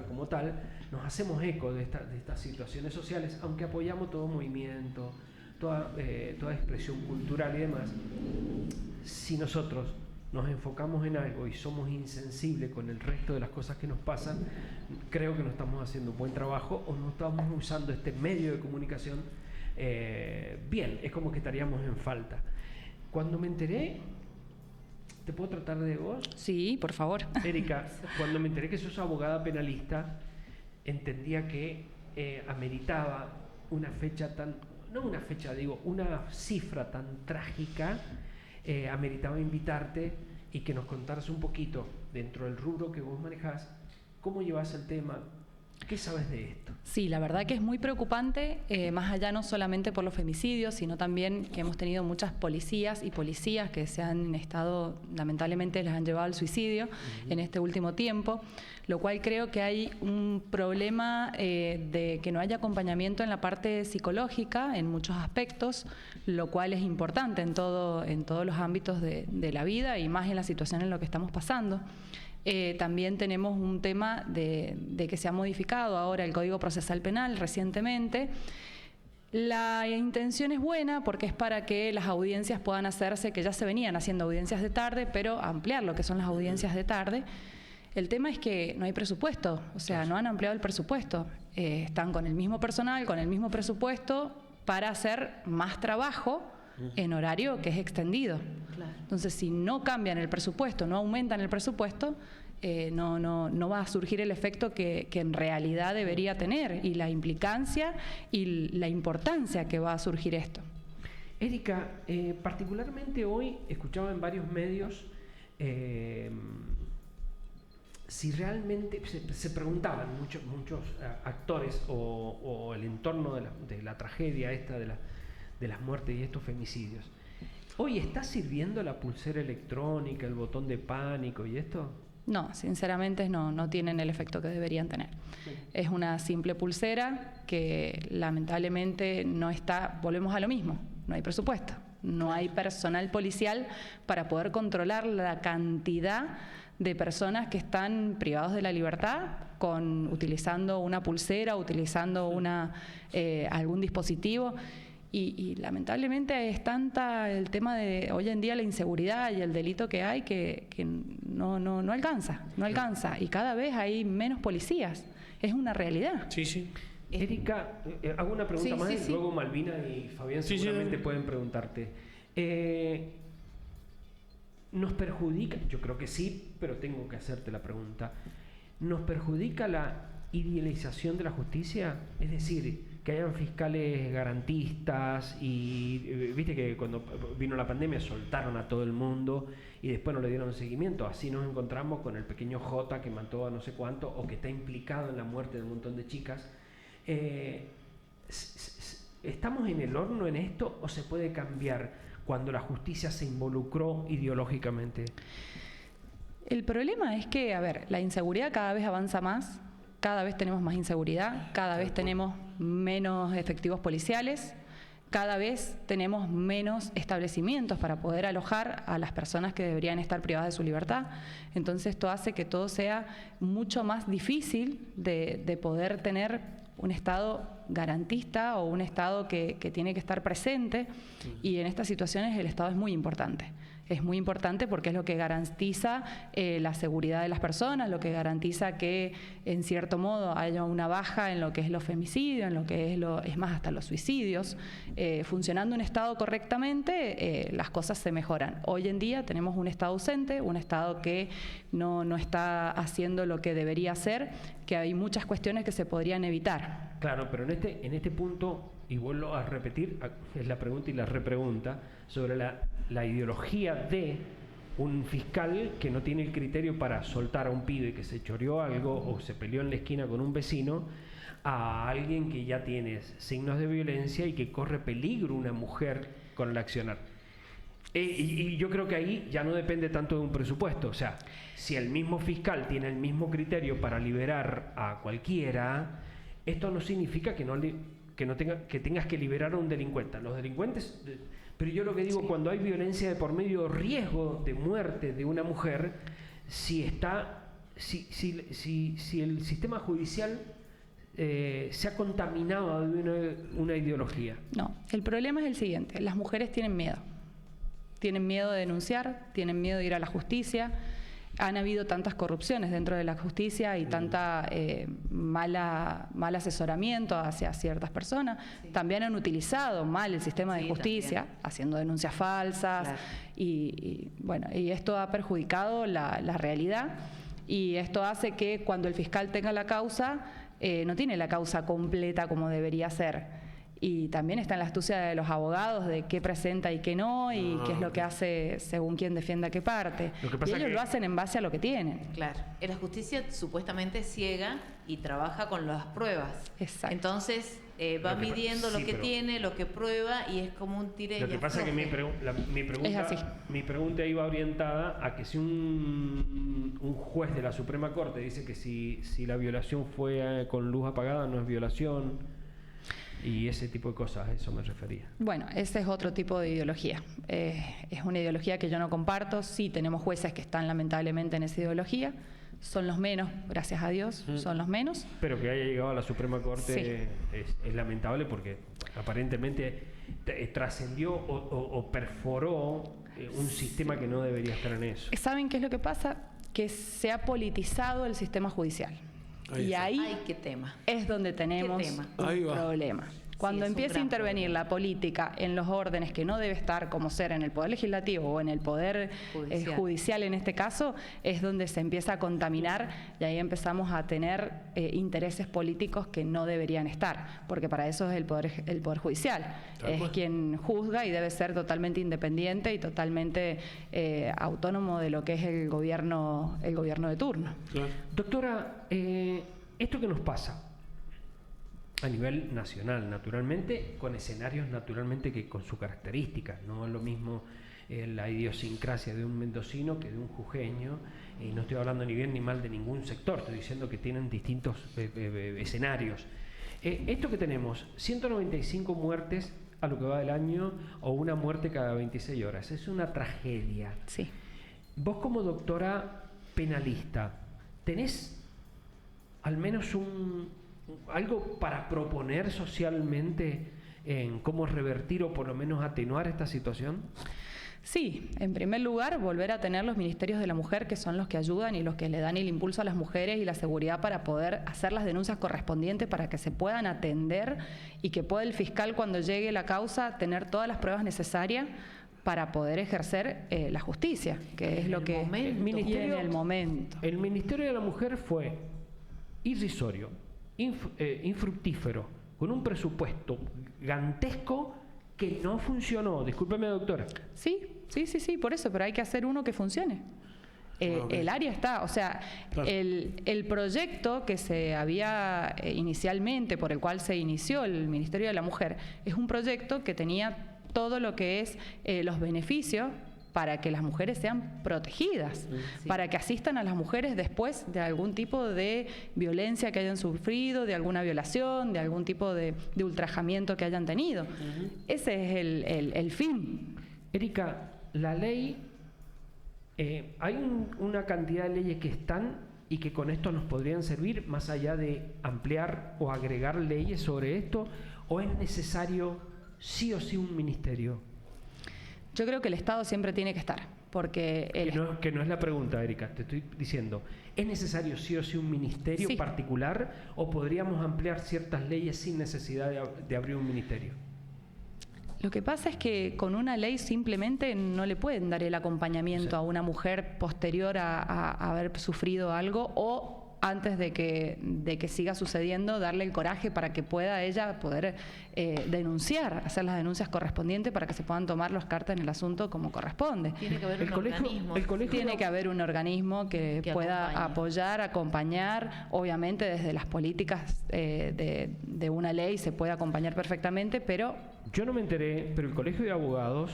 cultura como tal, nos hacemos eco de estas situaciones sociales, aunque apoyamos todo movimiento, toda expresión cultural y demás. Si nosotros nos enfocamos en algo y somos insensibles con el resto de las cosas que nos pasan, creo que no estamos haciendo un buen trabajo o no estamos usando este medio de comunicación bien. Es como que estaríamos en falta. Cuando me enteré, ¿te puedo tratar de vos? Sí, por favor. Erika, cuando me enteré que sos abogada penalista, entendía que ameritaba una fecha tan, no una fecha, digo, una cifra tan trágica, ameritaba invitarte y que nos contaras un poquito, dentro del rubro que vos manejás, cómo llevas el tema. ¿Qué sabes de esto? Sí, la verdad que es muy preocupante, más allá no solamente por los femicidios, sino también que hemos tenido muchas policías y policías que se han estado, lamentablemente les han llevado al suicidio en este último tiempo, lo cual creo que hay un problema de que no haya acompañamiento en la parte psicológica en muchos aspectos, lo cual es importante en todos los ámbitos de la vida y más en la situación en la que estamos pasando. También tenemos un tema de que se ha modificado ahora el Código Procesal Penal recientemente. La intención es buena porque es para que las audiencias puedan hacerse, que ya se venían haciendo audiencias de tarde, pero ampliar lo que son las audiencias de tarde. El tema es que no hay presupuesto, o sea, no han ampliado el presupuesto. Están con el mismo personal, con el mismo presupuesto para hacer más trabajo en horario que es extendido. Claro. Entonces, si no cambian el presupuesto, no aumentan el presupuesto, no va a surgir el efecto que en realidad debería tener y la implicancia y la importancia que va a surgir esto. Erika, particularmente hoy escuchaba en varios medios si realmente se preguntaban muchos actores o el entorno de la tragedia esta de las muertes y estos femicidios. ¿Hoy está sirviendo la pulsera electrónica, el botón de pánico y esto? No, sinceramente no tienen el efecto que deberían tener. Sí. Es una simple pulsera que lamentablemente no está, volvemos a lo mismo, no hay presupuesto, no hay personal policial para poder controlar la cantidad de personas que están privados de la libertad utilizando una pulsera, utilizando algún dispositivo. Y lamentablemente es tanta el tema de hoy en día la inseguridad y el delito que hay que no alcanza. Y cada vez hay menos policías. Es una realidad. Sí, sí. Erika, hago una pregunta más y luego Malvina y Fabián seguramente pueden preguntarte. ¿Nos perjudica? Yo creo que sí, pero tengo que hacerte la pregunta. ¿Nos perjudica la idealización de la justicia? Es decir, que hayan fiscales garantistas y viste que cuando vino la pandemia soltaron a todo el mundo y después no le dieron seguimiento. Así nos encontramos con el pequeño J que mató a no sé cuánto o que está implicado en la muerte de un montón de chicas. ¿Estamos en el horno en esto o se puede cambiar cuando la justicia se involucró ideológicamente? El problema es que, la inseguridad cada vez avanza más. Cada vez tenemos más inseguridad, cada vez tenemos menos efectivos policiales, cada vez tenemos menos establecimientos para poder alojar a las personas que deberían estar privadas de su libertad. Entonces esto hace que todo sea mucho más difícil de poder tener un Estado garantista o un Estado que tiene que estar presente, y en estas situaciones el Estado es muy importante. Es muy importante porque es lo que garantiza la seguridad de las personas, lo que garantiza que en cierto modo haya una baja en lo que es los femicidios, en lo que es más hasta los suicidios. Funcionando un Estado correctamente, las cosas se mejoran. Hoy en día tenemos un Estado ausente, un Estado que no está haciendo lo que debería hacer, que hay muchas cuestiones que se podrían evitar. Claro, pero en este punto, y vuelvo a repetir, es la pregunta y la repregunta, sobre la ideología de un fiscal que no tiene el criterio para soltar a un pibe que se choreó algo o se peleó en la esquina con un vecino, a alguien que ya tiene signos de violencia y que corre peligro una mujer con el accionar. Y yo creo que ahí ya no depende tanto de un presupuesto. O sea, si el mismo fiscal tiene el mismo criterio para liberar a cualquiera, esto no significa que tengas que liberar a un delincuente. Los delincuentes, pero yo lo que digo, cuando hay violencia de por medio, riesgo de muerte de una mujer, si si el sistema judicial se ha contaminado de una ideología. No, el problema es el siguiente: las mujeres tienen miedo. Tienen miedo de denunciar, tienen miedo de ir a la justicia. Han habido tantas corrupciones dentro de la justicia y tanta mal asesoramiento hacia ciertas personas. Sí. También han utilizado mal el sistema de justicia, también, haciendo denuncias falsas. Claro. Y esto ha perjudicado la realidad, y esto hace que cuando el fiscal tenga la causa, no tiene la causa completa como debería ser. Y también está en la astucia de los abogados de qué presenta y qué no, y qué es lo que hace según quién defienda qué parte. Y ellos lo hacen en base a lo que tienen. Claro. La justicia supuestamente es ciega y trabaja con las pruebas. Exacto. Entonces va midiendo lo que tiene, lo que prueba, y es como un tire y afloje. Lo que pasa es que mi pregunta iba orientada a que si un juez de la Suprema Corte dice que si la violación fue con luz apagada no es violación, y ese tipo de cosas, a eso me refería. Bueno, ese es otro tipo de ideología. Es una ideología que yo no comparto. Sí, tenemos jueces que están lamentablemente en esa ideología. Son los menos, gracias a Dios, son los menos. Pero que haya llegado a la Suprema Corte es lamentable, porque aparentemente trascendió o perforó un sistema que no debería estar en eso. ¿Saben qué es lo que pasa? Que se ha politizado el sistema judicial. Y ahí ¿qué tema? Es donde tenemos un problema. Cuando empieza a intervenir la política en los órdenes que no debe estar, como ser en el Poder Legislativo o en el Poder Judicial en este caso, es donde se empieza a contaminar, y ahí empezamos a tener intereses políticos que no deberían estar, porque para eso es el Poder Judicial. Es quien juzga y debe ser totalmente independiente y totalmente autónomo de lo que es el gobierno de turno. Claro. Doctora, esto que nos pasa a nivel nacional, naturalmente, con escenarios naturalmente que con sus características, no es lo mismo la idiosincrasia de un mendocino que de un jujeño, y no estoy hablando ni bien ni mal de ningún sector, estoy diciendo que tienen distintos escenarios. Esto que tenemos, 195 muertes a lo que va del año, o una muerte cada 26 horas, es una tragedia. Sí. Vos, como doctora penalista, ¿tenés al menos algo para proponer socialmente en cómo revertir o por lo menos atenuar esta situación? Sí, en primer lugar, volver a tener los ministerios de la mujer, que son los que ayudan y los que le dan el impulso a las mujeres y la seguridad para poder hacer las denuncias correspondientes, para que se puedan atender y que pueda el fiscal, cuando llegue la causa, tener todas las pruebas necesarias para poder ejercer la justicia, que es lo que el ministerio, en el momento. El Ministerio de la Mujer fue irrisorio, infructífero, con un presupuesto gigantesco que no funcionó. Discúlpeme, doctora. Sí, por eso, pero hay que hacer uno que funcione. El área está, o sea, claro. El proyecto que se había inicialmente, por el cual se inició el Ministerio de la Mujer, es un proyecto que tenía todo lo que es los beneficios para que las mujeres sean protegidas, para que asistan a las mujeres después de algún tipo de violencia que hayan sufrido, de alguna violación, de algún tipo de ultrajamiento que hayan tenido. Ese es el fin. Erika, la ley, hay una cantidad de leyes que están y que con esto nos podrían servir, más allá de ampliar o agregar leyes sobre esto, ¿o es necesario sí o sí un ministerio? Yo creo que el Estado siempre tiene que estar, porque... Que no es la pregunta, Erika, te estoy diciendo, ¿es necesario sí o sí un ministerio particular, o podríamos ampliar ciertas leyes sin necesidad de abrir un ministerio? Lo que pasa es que con una ley simplemente no le pueden dar el acompañamiento a una mujer posterior a haber sufrido algo, o antes de que siga sucediendo, darle el coraje para que pueda ella poder denunciar, hacer las denuncias correspondientes para que se puedan tomar las cartas en el asunto como corresponde. Tiene que haber Tiene que haber un organismo que pueda apoyar, acompañar, obviamente desde las políticas de una ley se puede acompañar perfectamente, pero... Yo no me enteré, pero el Colegio de Abogados,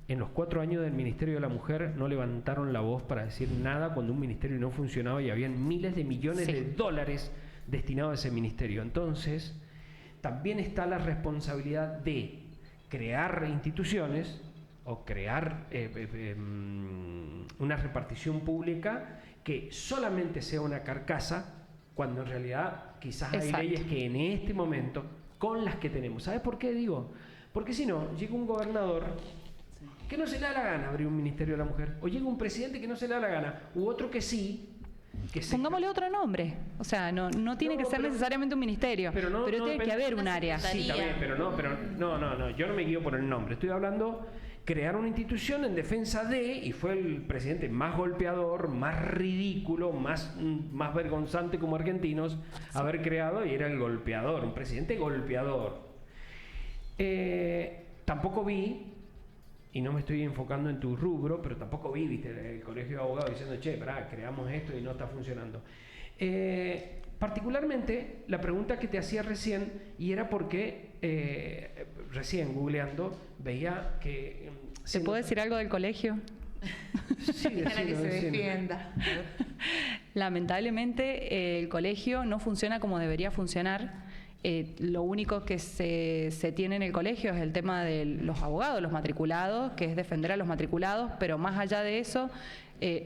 en los 4 años del Ministerio de la Mujer, no levantaron la voz para decir nada cuando un ministerio no funcionaba y habían miles de millones de dólares destinados a ese ministerio. Entonces, también está la responsabilidad de crear instituciones o crear una repartición pública que solamente sea una carcasa, cuando en realidad quizás Exacto. hay leyes que en este momento, con las que tenemos. ¿Sabes por qué digo? Porque si no, llega un gobernador que no se le da la gana abrir un ministerio de la mujer, o llega un presidente que no se le da la gana, u otro que sí. Pongámosle otro nombre. O sea, no tiene que ser necesariamente un ministerio, pero tiene que haber un área. Sí, está bien, pero no, yo no me guío por el nombre. Estoy hablando crear una institución en defensa de, y fue el presidente más golpeador, más ridículo, más vergonzante como argentinos, haber creado, y era el golpeador, un presidente golpeador. Tampoco vi, y no me estoy enfocando en tu rubro, pero tampoco vi, viste, el colegio de abogados diciendo, che, pará, creamos esto y no está funcionando. Particularmente, la pregunta que te hacía recién, y era porque recién googleando, veía que... ¿Se puede decir algo del colegio? Sí, Para que se defienda. Lamentablemente, el colegio no funciona como debería funcionar. Lo único que se tiene en el colegio es el tema de los abogados, los matriculados, que es defender a los matriculados, pero más allá de eso,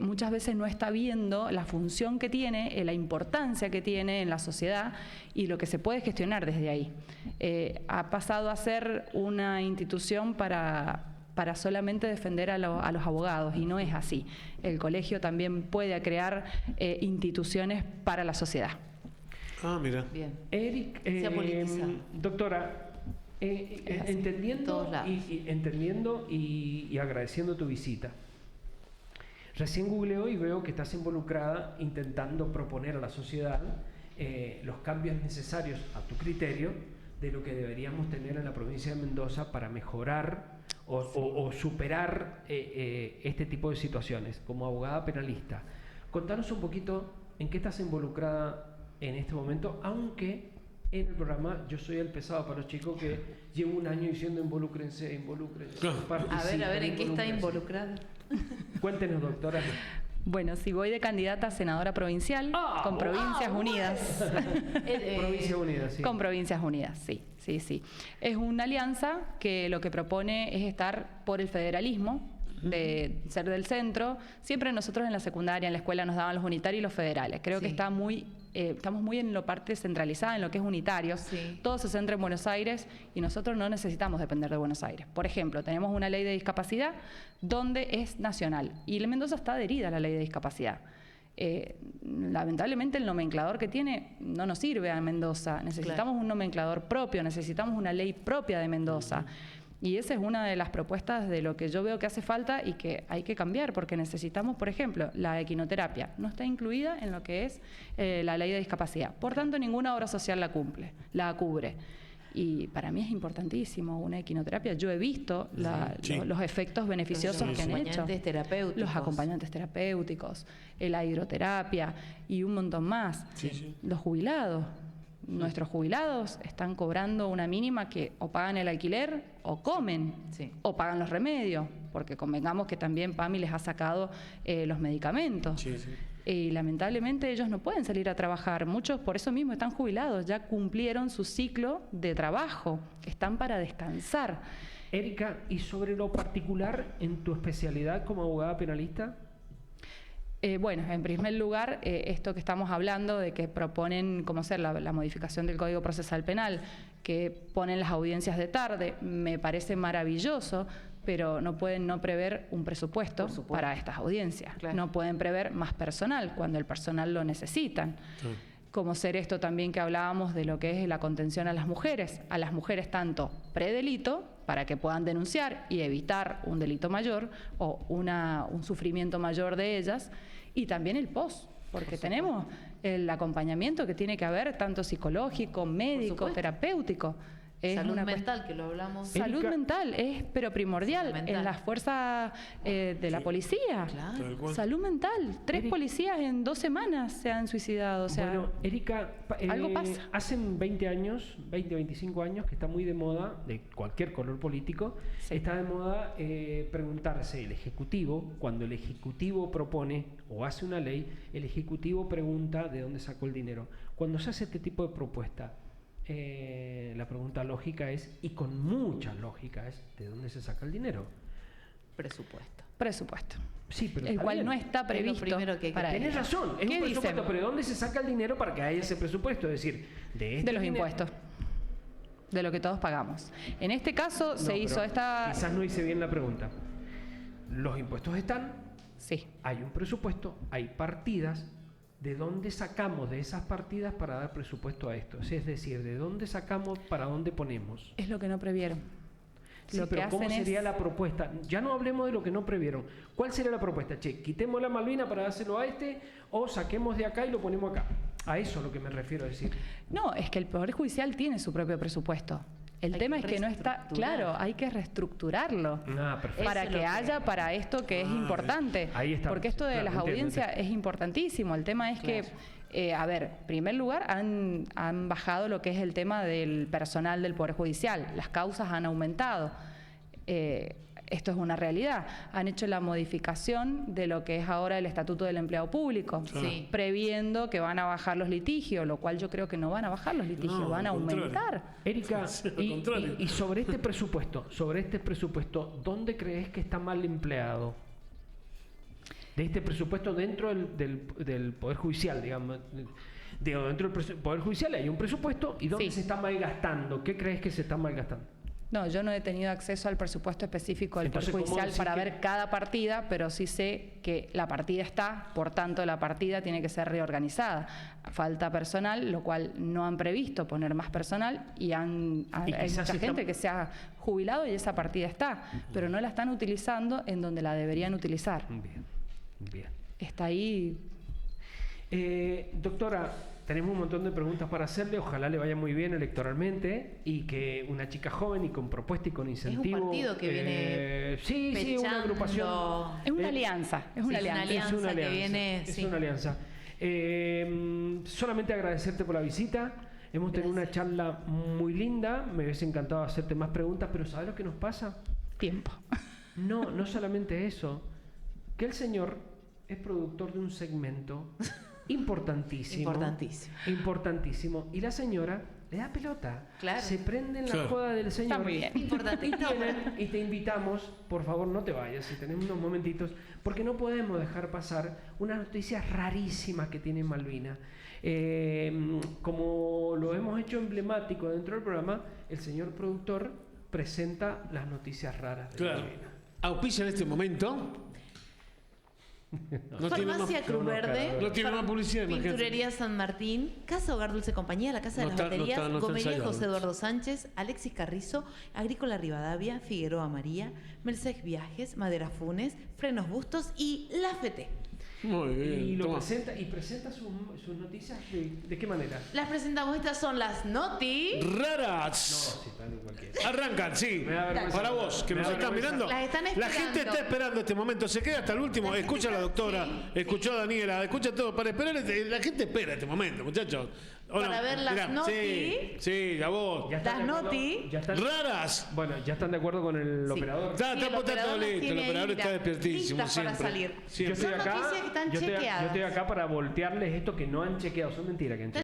muchas veces no está viendo la función que tiene, la importancia que tiene en la sociedad y lo que se puede gestionar desde ahí. Ha pasado a ser una institución para solamente defender a los abogados, y no es así. El colegio también puede crear instituciones para la sociedad. Ah, mira. Bien. Eric, doctora, entendiendo y agradeciendo tu visita, recién googleo y veo que estás involucrada intentando proponer a la sociedad los cambios necesarios a tu criterio de lo que deberíamos tener en la provincia de Mendoza para mejorar o superar este tipo de situaciones. Como abogada penalista, contanos un poquito en qué estás involucrada en este momento, aunque en el programa yo soy el pesado para los chicos que llevo un año diciendo involúcrense. A ver, ¿en qué está involucrada? Cuéntenos, doctora. Bueno, si voy de candidata a senadora provincial con Provincias Unidas. Provincias Unidas, sí. Con Provincias Unidas, sí. Es una alianza que lo que propone es estar por el federalismo, de ser del centro. Siempre nosotros en la secundaria, en la escuela, nos daban los unitarios y los federales. Creo que estamos muy en la parte centralizada, en lo que es unitario. Sí. Todo se centra en Buenos Aires y nosotros no necesitamos depender de Buenos Aires. Por ejemplo, tenemos una ley de discapacidad donde es nacional y en Mendoza está adherida a la ley de discapacidad. Lamentablemente el nomenclador que tiene no nos sirve a Mendoza. Necesitamos un nomenclador propio, necesitamos una ley propia de Mendoza. Y esa es una de las propuestas de lo que yo veo que hace falta y que hay que cambiar, porque necesitamos, por ejemplo, la equinoterapia. No está incluida en lo que es la ley de discapacidad. Por tanto, ninguna obra social la cubre. Y para mí es importantísimo una equinoterapia. Yo he visto los efectos beneficiosos que han hecho. Los acompañantes terapéuticos, la hidroterapia y un montón más. Los jubilados. Nuestros jubilados están cobrando una mínima que o pagan el alquiler o comen o pagan los remedios, porque convengamos que también PAMI les ha sacado los medicamentos. Y lamentablemente ellos no pueden salir a trabajar. Muchos por eso mismo están jubilados, ya cumplieron su ciclo de trabajo, están para descansar. Erika, ¿y sobre lo particular en tu especialidad como abogada penalista? Bueno, en primer lugar, esto que estamos hablando de que proponen como ser la modificación del Código Procesal Penal, que ponen las audiencias de tarde, me parece maravilloso, pero no pueden no prever un presupuesto para estas audiencias. Claro. No pueden prever más personal cuando el personal lo necesitan. Como ser esto también que hablábamos de lo que es la contención a las mujeres tanto predelito, para que puedan denunciar y evitar un delito mayor o un sufrimiento mayor de ellas, y también el post, porque tenemos el acompañamiento que tiene que haber, tanto psicológico, médico, terapéutico. Salud mental, que lo hablamos. Salud mental es pero primordial en las fuerzas de la policía. Claro. Salud mental. 3 policías en 2 semanas se han suicidado. O sea, bueno, Erika, algo pasa. Hace 25 años que está muy de moda, de cualquier color político, está de moda preguntarse el Ejecutivo, cuando el Ejecutivo propone o hace una ley, el Ejecutivo pregunta de dónde sacó el dinero. Cuando se hace este tipo de propuesta, la pregunta lógica es, y con mucha lógica es, ¿de dónde se saca el dinero? Presupuesto. Presupuesto. Sí, pero el está cual bien. no está previsto primero que hay que para Tenés ello. razón, es ¿Qué un presupuesto, dicen? pero ¿de dónde se saca el dinero para que haya ese presupuesto? Es decir, De los impuestos, de lo que todos pagamos. En este caso se hizo esta... Quizás no hice bien la pregunta. Los impuestos están, Sí. hay un presupuesto, hay partidas. ¿De dónde sacamos de esas partidas para dar presupuesto a esto? Es decir, ¿de dónde sacamos para dónde ponemos? Es lo que no previeron. Sí, Lo que pero ¿cómo hacen sería es- la propuesta? Ya no hablemos de lo que no previeron. ¿Cuál sería la propuesta? Che, quitemos la Malvina para dárselo a este o saquemos de acá y lo ponemos acá. A eso es lo que me refiero a decir. No, es que el Poder Judicial tiene su propio presupuesto. El Hay tema que es que no está... reestructurar. Claro, hay que reestructurarlo. Ah, perfecto. Para Eso es lo que que- haya para esto que es importante. ahí está. Porque esto de Claro, las entiendo, audiencias es importantísimo. El tema es Claro. que, a ver, en primer lugar, han bajado lo que es el tema del personal del Poder Judicial. Las causas han aumentado. Esto es una realidad. Han hecho la modificación de lo que es ahora el Estatuto del Empleado Público, Sí. previendo que van a bajar los litigios, lo cual yo creo que no van a bajar los litigios, No, van a al contrario. aumentar. Erika, Al contrario. y sobre este presupuesto, ¿dónde crees que está mal empleado? De este presupuesto dentro del Poder Judicial, digamos. Digo, dentro del Poder Judicial hay un presupuesto y ¿dónde Sí. se está malgastando? ¿Qué crees que se está malgastando? No, yo no he tenido acceso al presupuesto específico del Entonces, Poder ¿cómo Judicial decís para que- ver cada partida, pero sí sé que la partida está, por tanto la partida tiene que ser reorganizada. Falta personal, lo cual no han previsto poner más personal y hay quizás mucha está- gente que se ha jubilado y esa partida está, pero no la están utilizando en donde la deberían utilizar. Bien, bien. Está ahí. Doctora, tenemos un montón de preguntas para hacerle. Ojalá le vaya muy bien electoralmente y que una chica joven y con propuesta y con incentivo. partido que viene sí, una agrupación. pechando. Es una Eh, alianza, es sí, una es una alianza. alianza que viene, Es sí. una alianza. Solamente agradecerte por la visita. Hemos tenido una charla muy linda. Me hubiese encantado hacerte más preguntas, pero ¿sabes lo que nos pasa? Tiempo. No solamente eso. Que el señor es productor de un segmento importantísimo. Importantísimo. Y la señora le da pelota. Claro. Se prende en la Claro. joda del señor. Está muy bien. Importantísimo. Y te invitamos, por favor, no te vayas, si tenemos unos momentitos, porque no podemos dejar pasar unas noticias rarísimas que tiene Malvina. Como lo hemos hecho emblemático dentro del programa, el señor productor presenta las noticias raras de Claro. Malvina. Auspicia en este momento. No tiene más, Farmacia Cruz no, Verde. cara, no tiene más publicidad, imagínate. Pinturería San Martín, Casa Hogar Dulce Compañía, la Casa de No las está- no Baterías, está- no está Gomería ensayado. José Eduardo Sánchez, Alexis Carrizo, Agrícola Rivadavia, Figueroa María, Mercedes Viajes, Madera Funes, Frenos Bustos y La Fete. Muy bien. Y lo toma. presenta sus noticias de qué manera. Las presentamos, estas son las Noti. Raras. Sí, tal y cualquiera. Arrancan, sí. Me da vergüenza. Para vos, que Me nos da están vergüenza. mirando. Las están La esperando. gente está esperando este momento. Se queda hasta el último. La gente Escucha a la está- doctora, sí, escuchó a Daniela, escucha todo. Para esperar, la gente espera este momento, muchachos. ¿O Para ver las Mirá, Noti. Sí, a vos. ¿Ya están Las de acuerdo? Noti. ¿Ya están? Raras. Bueno, ¿ya están de acuerdo con el Sí. operador? Está, Sí, está, el está operador todo las listo. El tiene operador ahí, está mira, despiertísimo listas para siempre. salir. Yo Siempre. estoy Son acá, noticias que están yo estoy chequeadas. acá para voltearles esto que no han chequeado. Son mentiras que han chequeado.